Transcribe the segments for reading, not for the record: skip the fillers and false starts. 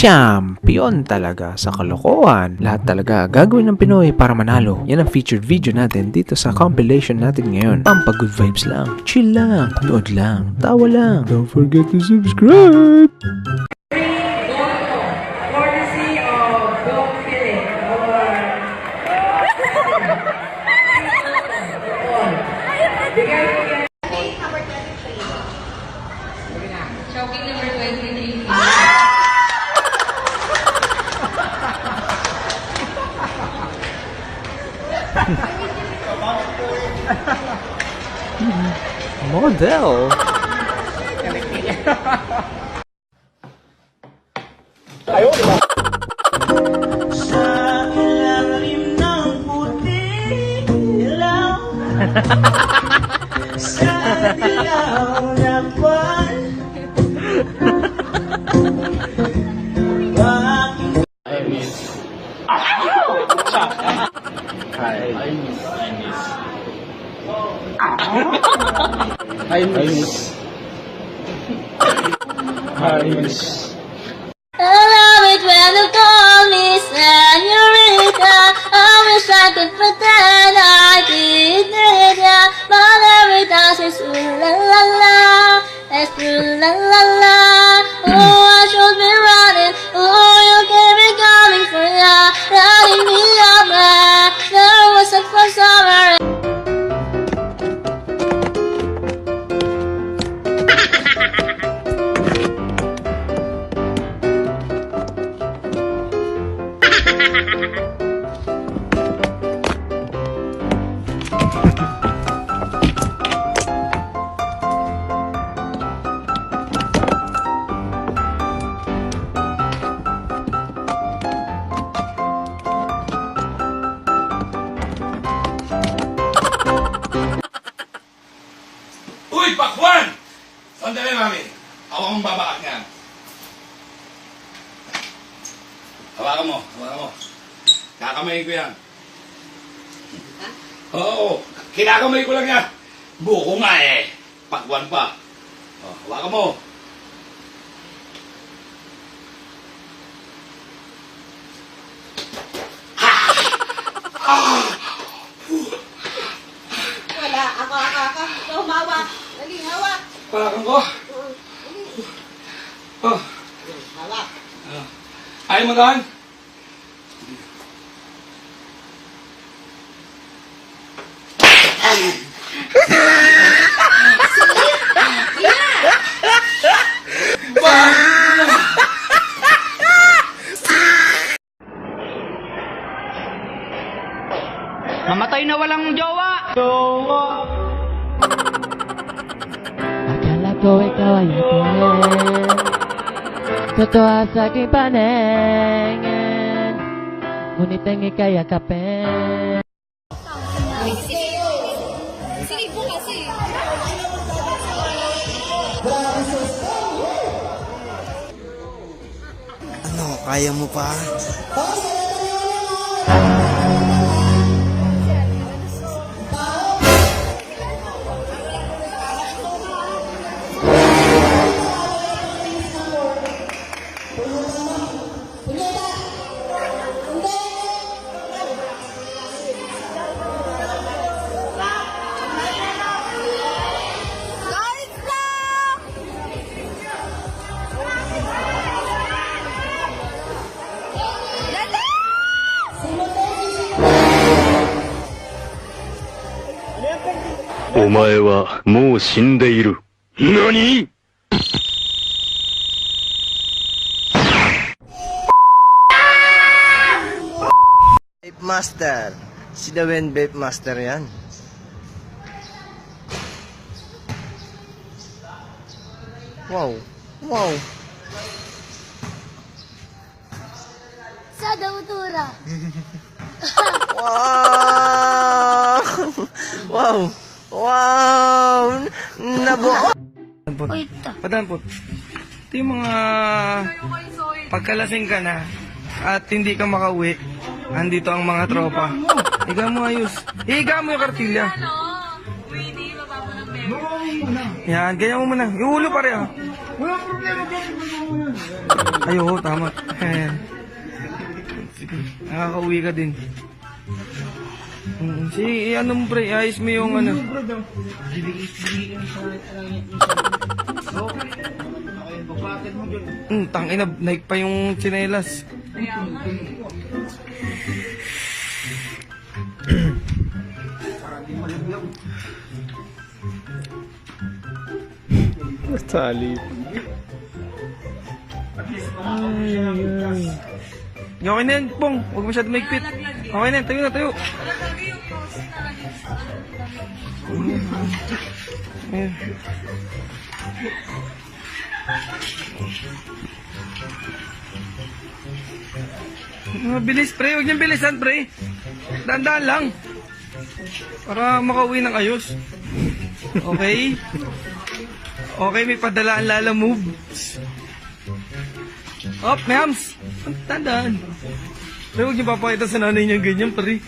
champion talaga sa kalokohan. Lahat talaga gagawin ng Pinoy para manalo. Yan ang featured video natin dito sa compilation natin ngayon. Pampa good vibes lang, chill lang, nood lang, tawa lang. Don't forget to subscribe! Choking number 23. Model! Sa ilalim ng puting ilaw, sa dilaw na buwan, I love it when you call me señorita. I wish I could pretend I didn't need ya, but every time it's ooh la la la, it's ooh la la la. Oh, I should be running. Oh, you keep me coming for ya, running me over. There was a first summer. Uy, pakwan! Sandali, mami. Ako ang babakak niyan. Hawakan mo, hawakan mo. Kakamay ko yan. Oo, kinakamay ko lang yan. Buko nga eh. Pakwan pa. Oh, hawakan mo. Wala, ako. Ikaw, mawa. Dali, hawak. Hawakan ko. Oh, Hawak. ayaw mo doon? mamatay na walang jowa. Akala ko ikaw ay atin, totoo sa aking paningin, ngunit ang ika'y akapin. Sige po kasi. Ano, kaya mo pa? O前はもう死んでいる。何？ Vape Master. Si Dawen Vape Master yan. Wow. Wow. Sa Daudura. Wow! Wow! Wow! Nabuo! Uy, ito. Padampot. Ito yung mga pagkalasing ka na at hindi ka makauwi, andito ang mga tropa. Higa mo ayos. Higa mo yung kartilya. Ano? Uy, hindi. Baba mo ng bebe. Bawangin mo na. Yan, ganyan mo muna. Yung ulo pare ah. Wala problema. Ay, oo, tama. Ayan. Sige, nakakauwi ka din. Si ano mo pre, ayos mo yung ano. Tangina, naik pa yung tsinelas. Salip. Okay na yan, Pong. Huwag masyado maigpit. Okay na yan, tayo na, tayo. Ayan. Bilis, pre. Huwag niyang bilisan, pre. Dahan-dahan lang. Para makauwi ng ayos. Okay? Okay, may padalaan Lala move. Op, ma'ams. Tandaan. Pero huwag niyo papakita sa nanay niya ganyan, pare.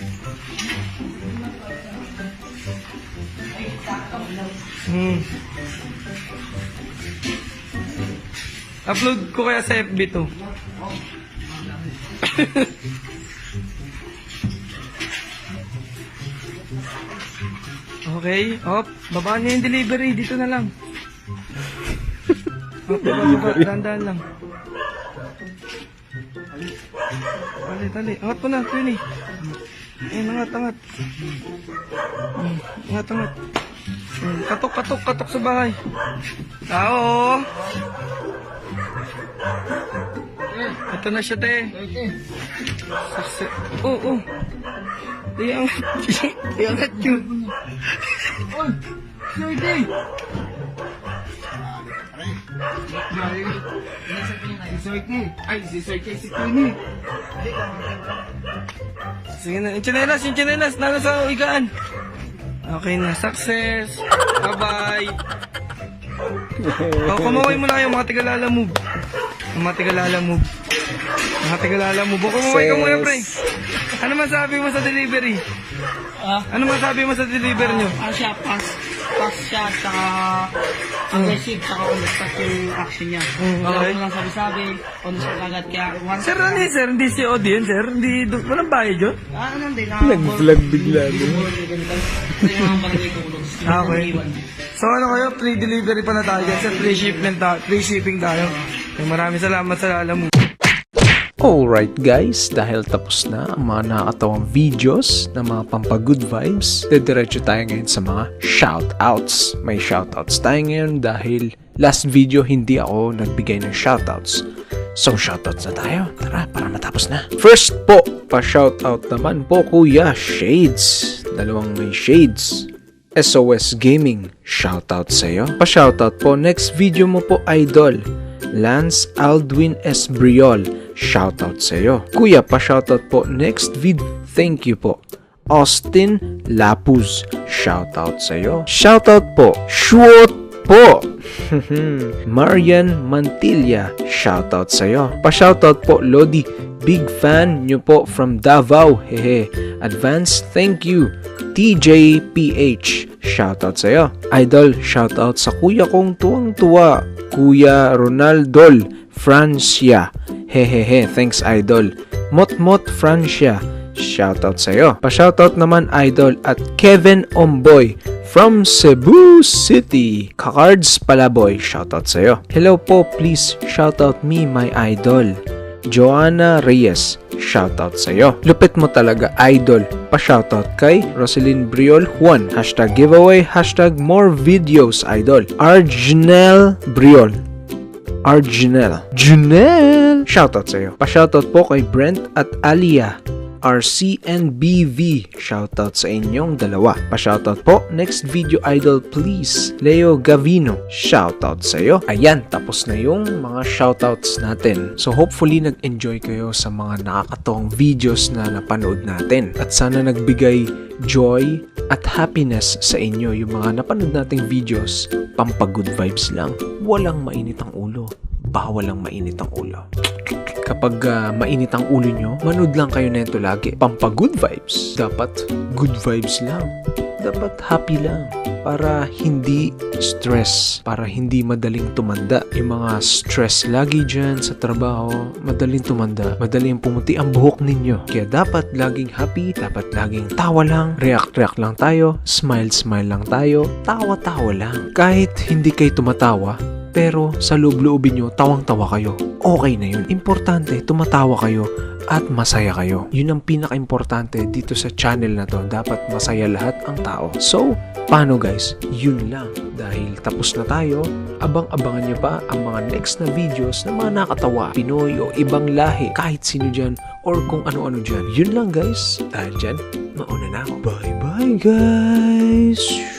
Upload ko kaya sa FB to. Okay, op. Babaan niyo yung delivery. Dito na lang. Op, baba. Dahan-dahan lang. Tali. Angat mo na, Queenie. Ayun, angat. Angat. Katok sa bahay. Tao! Ito na siya, te. Oo. Iangat yun. Oy! Sorry! Si Queenie. Sige na, yung chinelas, nalo sa uigaan. Okay na, success. Bye-bye. Kumaway mo na kayo, mga tigalala move. Mga tigalala move. Kumaway ka muna, pre. Ano masabi mo sa delivery? Ano masabi mo sa delivery nyo? Fast siya, saka aggressive, saka on-the-spot yung action niya. Wala ko lang sabi-sabi, on-the-spot agad. Kaya once... Sir, ano yun, sir? Hindi si audience, sir? Hindi, walang bayad yun? Hindi. Nag-vlog bigla. Okay. So ano kayo, free delivery pa na tayo dyan. Sir, free shipping tayo. Maraming salamat sa Lala Move. Alright guys, dahil tapos na ang mga nakakatawang videos na mga pampagood vibes, dediretso tayo ngayon sa mga shoutouts. May shoutouts tayo ngayon dahil last video hindi ako nagbigay ng shoutouts. So shoutouts na tayo, tara para matapos na. First po, pa-shoutout naman po Kuya Shades. Dalawang may Shades. SOS Gaming, shoutout sa'yo. Pa-shoutout po, next video mo po Idol. Lance Aldwin S. Briol, shoutout sa'yo. Kuya, pa-shoutout po next vid. Thank you po. Austin Lapuz, shoutout sa'yo. Shoutout po, Shuot po. Marian Mantilla, shoutout sa'yo. Pa-shoutout po, Lodi. Big fan nyo po from Davao. Hehe. Advance thank you. TJ PH, shoutout sa'yo. Idol, shoutout sa kuya kong tuwang-tuwa. Kuya Ronaldo Francia. Hehehe, thanks Idol. Motmot Francia, shoutout sa'yo. Pa-shoutout naman Idol at Kevin Omboy from Cebu City. Kakards Palaboy, shoutout sa'yo. Hello po, please shoutout me my idol. Joanna Reyes, shoutout sa'yo. Lupit mo talaga, Idol. Pa-shoutout kay Roselyn Briol Juan. Hashtag giveaway, hashtag more videos, Idol. Arjnel Briol. Junel! Shoutout sa'yo. Pa-shoutout po kay Brent at Alia. RCNBV. Shoutout sa inyong dalawa. Pa-shoutout po. Next video idol please. Leo Gavino. Shoutout sa'yo. Ayan, tapos na yung mga shoutouts natin. So hopefully nag-enjoy kayo sa mga nakakatawang videos na napanood natin. At sana nagbigay joy at happiness sa inyo yung mga napanood nating videos. Pampagood vibes lang. Walang mainit ang ulo. Bawal lang mainit ang ulo. Kapag mainit ang ulo nyo, manood lang kayo nito lagi. Pampa-good vibes. Dapat good vibes lang. Dapat happy lang. para hindi stress, para hindi madaling tumanda. Yung mga stress lagi dyan sa trabaho, madaling tumanda, madaling pumuti ang buhok ninyo. Kaya dapat laging happy, dapat laging tawa lang, react lang tayo, smile lang tayo, tawa lang. Kahit hindi kayo tumatawa, pero sa loob-loobin nyo, tawang-tawa kayo. Okay na yun. Importante, tumatawa kayo at masaya kayo. Yun ang pinaka-importante dito sa channel na to. Dapat masaya lahat ang tao. So, paano guys? Yun lang. Dahil tapos na tayo, abang-abangan nyo pa ang mga next na videos na mga nakatawa, Pinoy o ibang lahi, kahit sino dyan or kung ano-ano dyan. Yun lang guys. Dahil dyan, mauna na ako. Bye-bye guys!